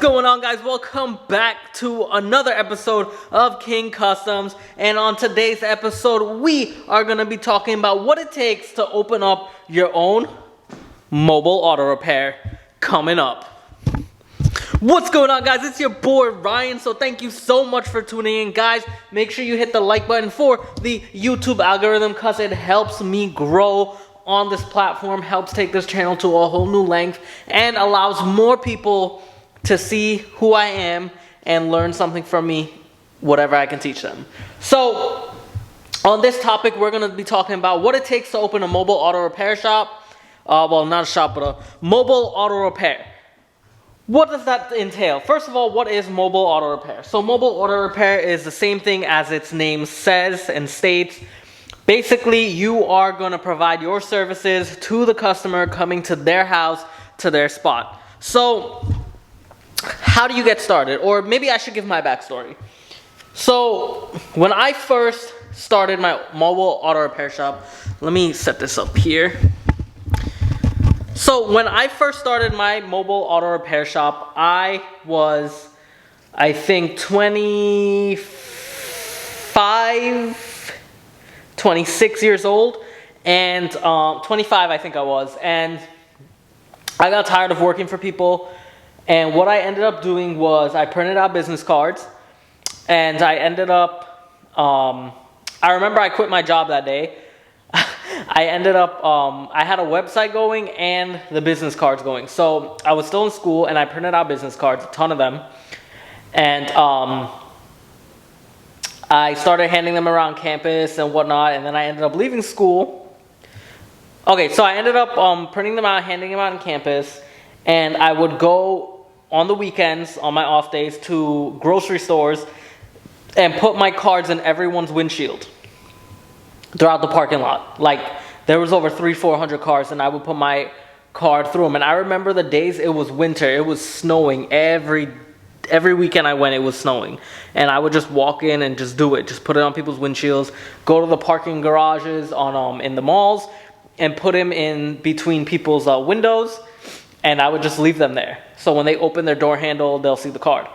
going on, guys? Welcome back to another episode of King Customs. And on today's episode, we are going to be talking about what it takes to open up your own mobile auto repair coming up. What's going on, guys? It's your boy Ryan. So thank you so much for tuning in, guys. Make sure you hit the like button for the YouTube algorithm because it helps me grow on this platform, helps take this channel to a whole new length, and allows more people to see who I am and learn something from me, whatever I can teach them. So on this topic, we're going to be talking about what it takes to open a mobile auto repair shop. Well, not a shop, but a mobile auto repair. What does that entail? First of all, what is mobile auto repair? So mobile auto repair is the same thing as its name says and states. Basically, you are going to provide your services to the customer coming to their house, to their spot. So how do you get started? Or maybe I should give my backstory. So when I first started my mobile auto repair shop, let me set this up here. So when I first started my mobile auto repair shop, I was, I think, 26 years old, and 25 I think I was, and I got tired of working for people. And what I ended up doing was I printed out business cards, and I ended up, I remember I quit my job that day. I ended up, I had a website going and the business cards going. So I was still in school and I printed out business cards, a ton of them. And I started handing them around campus and whatnot, and then I ended up leaving school. Okay, so I ended up printing them out, handing them out on campus, and I would go on the weekends, on my off days, to grocery stores and put my cards in everyone's windshield throughout the parking lot. Like, there was over 300-400 cars, and I would put my card through them. And I remember the days it was winter, it was snowing. Every weekend I went, it was snowing. And I would just walk in and just do it. Just put it on people's windshields, go to the parking garages on in the malls, and put them in between people's windows, and I would just leave them there. So when they open their door handle, they'll see the card.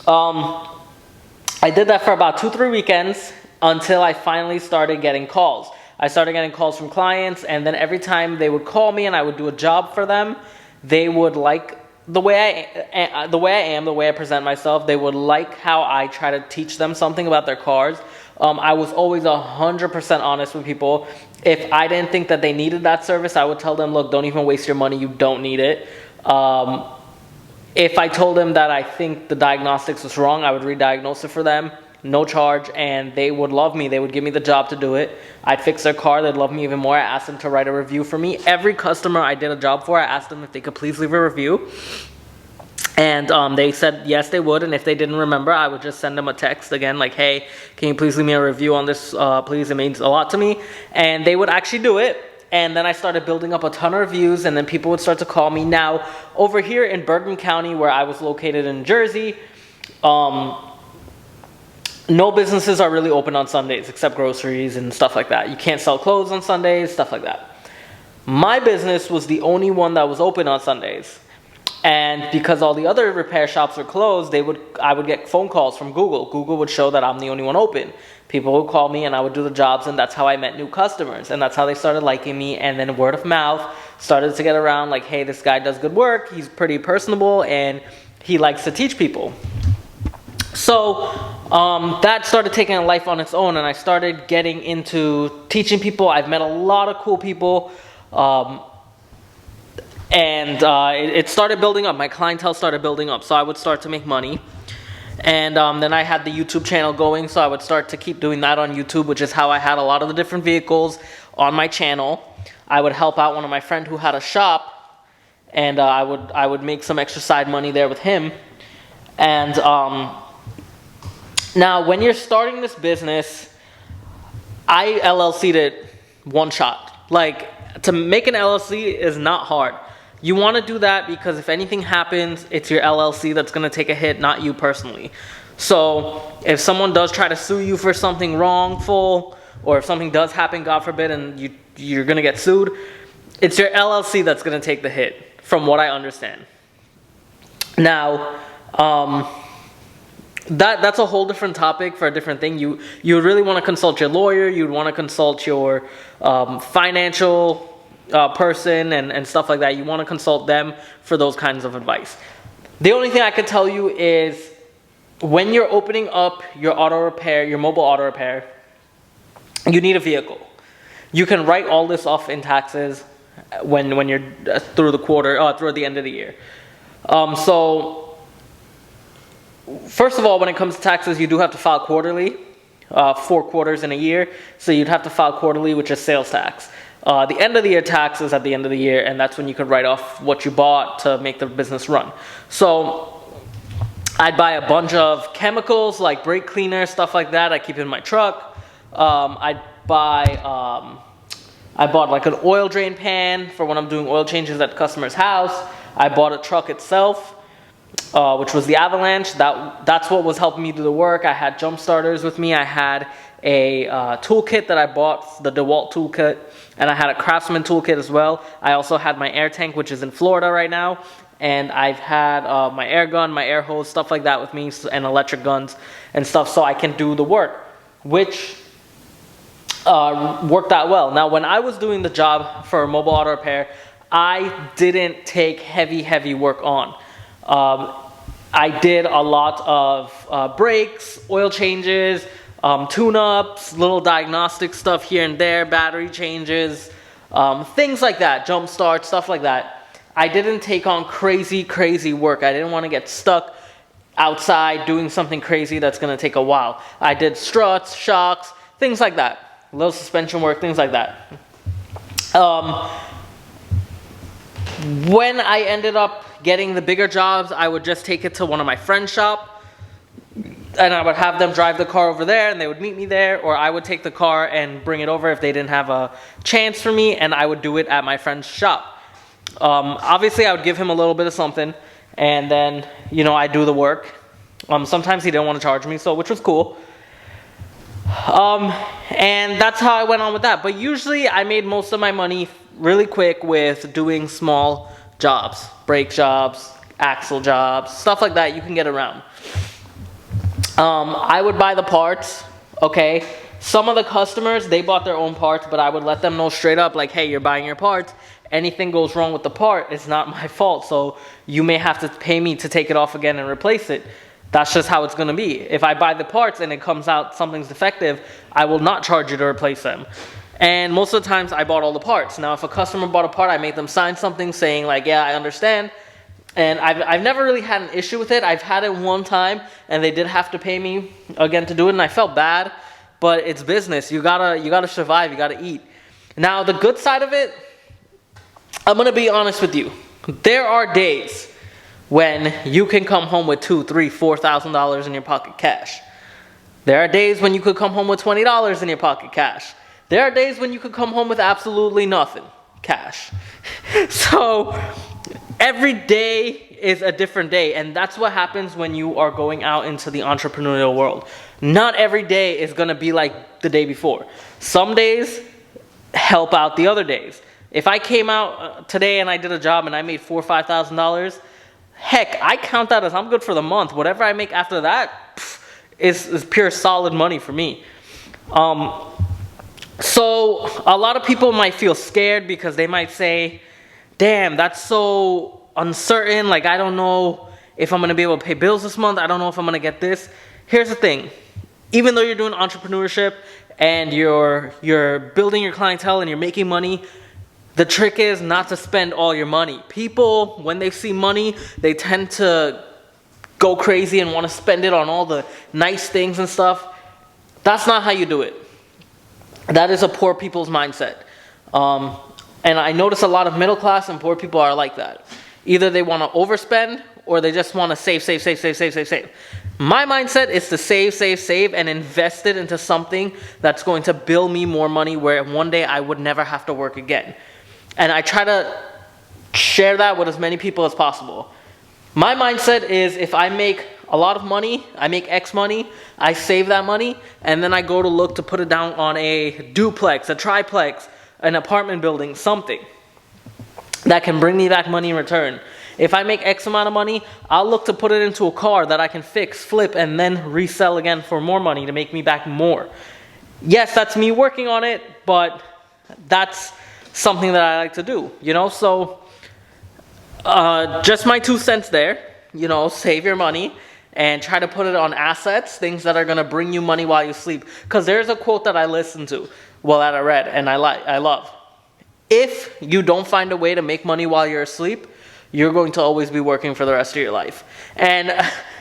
I did that for about 2-3 weekends until I finally started getting calls. I started getting calls from clients, and then every time they would call me and I would do a job for them, they would like the way I present myself. They would like how I try to teach them something about their cars. I was always 100% honest with people. If I didn't think that they needed that service, I would tell them, look, don't even waste your money. You don't need it. If I told them that I think the diagnostics was wrong, I would re-diagnose it for them, no charge, and they would love me. They would give me the job to do it. I'd fix their car. They'd love me even more. I asked them to write a review for me. Every customer I did a job for, I asked them if they could please leave a review. And they said yes, they would. And if they didn't remember, I would just send them a text again, like, hey, can you please leave me a review on this, please? It means a lot to me. And they would actually do it. And then I started building up a ton of reviews, and then people would start to call me. Now, over here in Bergen County, where I was located in Jersey, no businesses are really open on Sundays except groceries and stuff like that. You can't sell clothes on Sundays, stuff like that. My business was the only one that was open on Sundays. And because all the other repair shops were closed, I would get phone calls from Google. Google would show that I'm the only one open. People would call me and I would do the jobs, and that's how I met new customers. And that's how they started liking me. And then word of mouth started to get around, like, hey, this guy does good work. He's pretty personable and he likes to teach people. So that started taking a life on its own, and I started getting into teaching people. I've met a lot of cool people. And it started building up. My clientele started building up, so I would start to make money. And then I had the YouTube channel going, so I would start to keep doing that on YouTube, which is how I had a lot of the different vehicles on my channel. I would help out one of my friends who had a shop, and I would make some extra side money there with him. And now, when you're starting this business, I LLC'd it one shot. Like, to make an LLC is not hard. You want to do that because if anything happens, it's your LLC that's going to take a hit, not you personally. So if someone does try to sue you for something wrongful, or if something does happen, God forbid, and you're going to get sued, it's your LLC that's going to take the hit, from what I understand. Now, That's a whole different topic for a different thing. You really want to consult your lawyer. You'd want to consult your financial person and stuff like that. You want to consult them for those kinds of advice. The only thing I could tell you is when you're opening up your mobile auto repair, you need a vehicle. You can write all this off in taxes when you're through the end of the year. So first of all, when it comes to taxes, you do have to file quarterly, 4 quarters in a year. So you'd have to file quarterly, which is sales tax. The end of the year tax is at the end of the year, and that's when you could write off what you bought to make the business run. So I'd buy a bunch of chemicals like brake cleaner, stuff like that. I keep in my truck. I bought like an oil drain pan for when I'm doing oil changes at the customer's house. I bought a truck itself, which was the Avalanche. That's what was helping me do the work. I had jump starters with me. I had a toolkit that I bought, the DeWalt toolkit, and I had a Craftsman toolkit as well. I also had my air tank, which is in Florida right now, and I've had my air gun, my air hose, stuff like that with me, and electric guns and stuff, so I can do the work, which worked out well. Now, when I was doing the job for mobile auto repair, I didn't take heavy work on. I did a lot of brakes, oil changes, tune-ups, little diagnostic stuff here and there, battery changes, things like that, jump start, stuff like that. I didn't take on crazy work. I didn't want to get stuck outside doing something crazy that's going to take a while. I did struts, shocks, things like that, little suspension work, things like that. When I ended up getting the bigger jobs, I would just take it to one of my friends' shop, and I would have them drive the car over there, and they would meet me there, or I would take the car and bring it over if they didn't have a chance for me, and I would do it at my friend's shop. Obviously, I would give him a little bit of something, and then, I do the work. Sometimes he didn't want to charge me, which was cool. And that's how I went on with that. But usually, I made most of my money really quick with doing small jobs, brake jobs, axle jobs, stuff like that you can get around. I would buy the parts, okay? Some of the customers, they bought their own parts, but I would let them know straight up, like, hey, you're buying your parts. Anything goes wrong with the part, it's not my fault, so you may have to pay me to take it off again and replace it. That's just how it's going to be. If I buy the parts and it comes out something's defective, I will not charge you to replace them. And most of the times, I bought all the parts. Now, if a customer bought a part, I made them sign something saying, like, yeah, I understand. And I've never really had an issue with it. I've had it one time, and they did have to pay me again to do it, and I felt bad. But it's business. You gotta survive. You gotta eat. Now, the good side of it, I'm gonna be honest with you. There are days when you can come home with $2,000, $3,000, $4,000 in your pocket cash. There are days when you could come home with $20 in your pocket cash. There are days when you could come home with absolutely nothing cash. So every day is a different day, and that's what happens when you are going out into the entrepreneurial world. Not every day is going to be like the day before. Some days help out the other days. If I came out today and I did a job and I made $4,000 or $5,000, heck, I count that as I'm good for the month. Whatever I make after that is pure solid money for me. So a lot of people might feel scared because they might say, damn, that's so uncertain. Like, I don't know if I'm going to be able to pay bills this month. I don't know if I'm going to get this. Here's the thing. Even though you're doing entrepreneurship and you're building your clientele and you're making money, the trick is not to spend all your money. People, when they see money, they tend to go crazy and want to spend it on all the nice things and stuff. That's not how you do it. That is a poor people's mindset. And I notice a lot of middle class and poor people are like that. Either they want to overspend or they just want to save. My mindset is to save, and invest it into something that's going to build me more money where one day I would never have to work again. And I try to share that with as many people as possible. My mindset is if I make a lot of money, I make X money, I save that money, and then I go to look to put it down on a duplex, a triplex, an apartment building, something that can bring me back money in return. If I make X amount of money, I'll look to put it into a car that I can fix, flip, and then resell again for more money to make me back more. Yes, that's me working on it, but that's something that I like to do, you know? So, just my 2 cents there, you know, save your money and try to put it on assets, things that are going to bring you money while you sleep. Because there's a quote that I listened to, that I read, and I love. If you don't find a way to make money while you're asleep, you're going to always be working for the rest of your life. And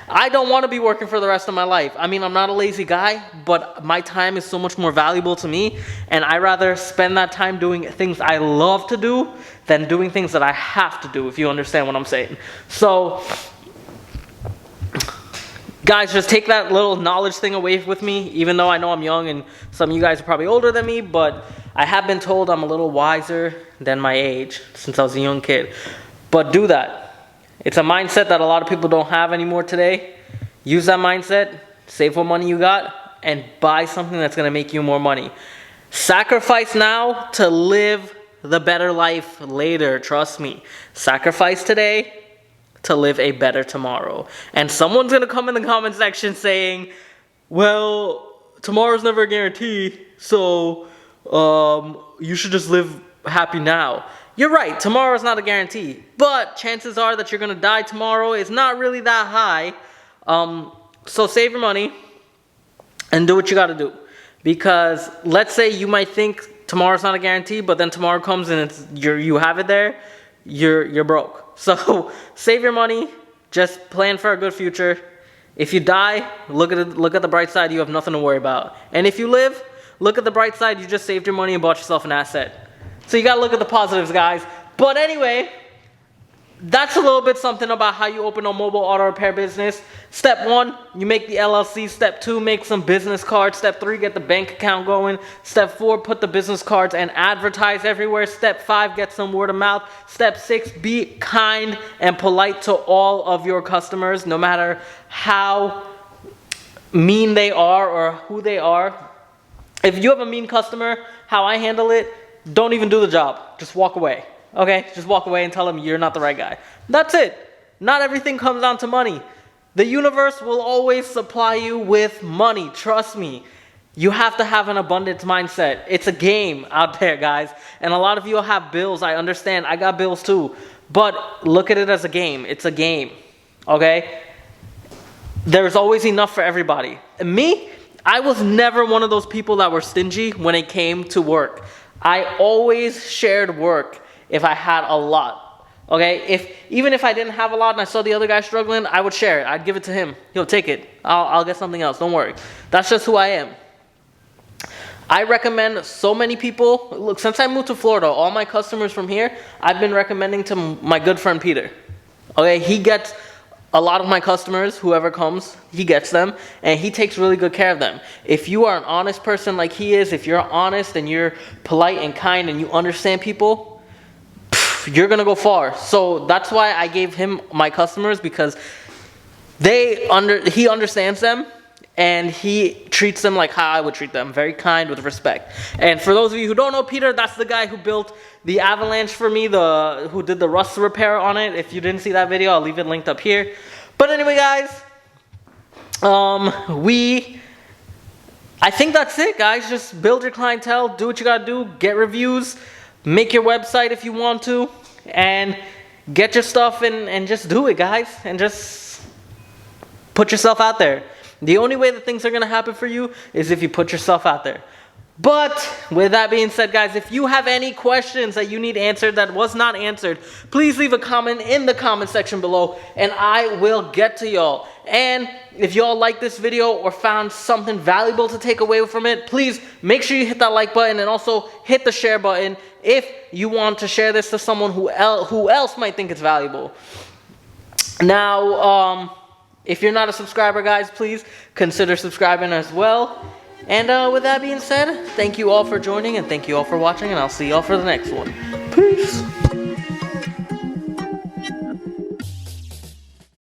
I don't want to be working for the rest of my life. I mean, I'm not a lazy guy, but my time is so much more valuable to me, and I rather spend that time doing things I love to do than doing things that I have to do, if you understand what I'm saying. So, guys, just take that little knowledge thing away with me, even though I know I'm young and some of you guys are probably older than me, but I have been told I'm a little wiser than my age since I was a young kid. But do that. It's a mindset that a lot of people don't have anymore today. Use that mindset, save what money you got, and buy something that's going to make you more money. Sacrifice now to live the better life later, trust me. Sacrifice today to live a better tomorrow. And someone's going to come in the comment section saying, well, tomorrow's never a guarantee, so you should just live happy now. You're right, tomorrow's not a guarantee, but chances are that you're going to die tomorrow is not really that high. So save your money and do what you got to do. Because let's say you might think tomorrow's not a guarantee, but then tomorrow comes and you have it there, you're broke. So save your money, just plan for a good future. If you die, look at the bright side, you have nothing to worry about. And if you live, look at the bright side, you just saved your money and bought yourself an asset. So you gotta look at the positives, guys. But anyway, that's a little bit something about how you open a mobile auto repair business. Step 1, you make the LLC. Step 2, make some business cards. Step 3, get the bank account going. Step 4, put the business cards and advertise everywhere. Step 5, get some word of mouth. Step 6, be kind and polite to all of your customers, no matter how mean they are or who they are. If you have a mean customer, how I handle it, don't even do the job. Just walk away. Okay? Just walk away and tell them you're not the right guy. That's it. Not everything comes down to money. The universe will always supply you with money. Trust me. You have to have an abundance mindset. It's a game out there, guys. And a lot of you have bills. I understand. I got bills too. But look at it as a game. It's a game. Okay? There's always enough for everybody. And me, I was never one of those people that were stingy when it came to work. I always shared work if I had a lot. Okay? Even if I didn't have a lot and I saw the other guy struggling, I would share it. I'd give it to him. He'll take it. I'll get something else. Don't worry. That's just who I am. I recommend so many people. Look, since I moved to Florida, all my customers from here, I've been recommending to my good friend Peter. Okay? He gets a lot of my customers, whoever comes, he gets them, and he takes really good care of them. If you are an honest person like he is, if you're honest and you're polite and kind and you understand people, you're going to go far. So that's why I gave him my customers, because he understands them and he treats them like how I would treat them, very kind, with respect. And for those of you who don't know Peter, that's the guy who built the Avalanche for me, who did the rust repair on it. If you didn't see that video, I'll leave it linked up here. But anyway, guys, I think that's it, guys. Just build your clientele, do what you gotta do, get reviews, make your website if you want to, and get your stuff and just do it, guys. And just put yourself out there. The only way that things are going to happen for you is if you put yourself out there. But with that being said, guys, if you have any questions that you need answered that was not answered, please leave a comment in the comment section below and I will get to y'all. And if y'all like this video or found something valuable to take away from it, please make sure you hit that like button and also hit the share button if you want to share this to someone who else might think it's valuable. Now, if you're not a subscriber, guys, please consider subscribing as well. And with that being said, thank you all for joining and thank you all for watching, and I'll see you all for the next one. Peace.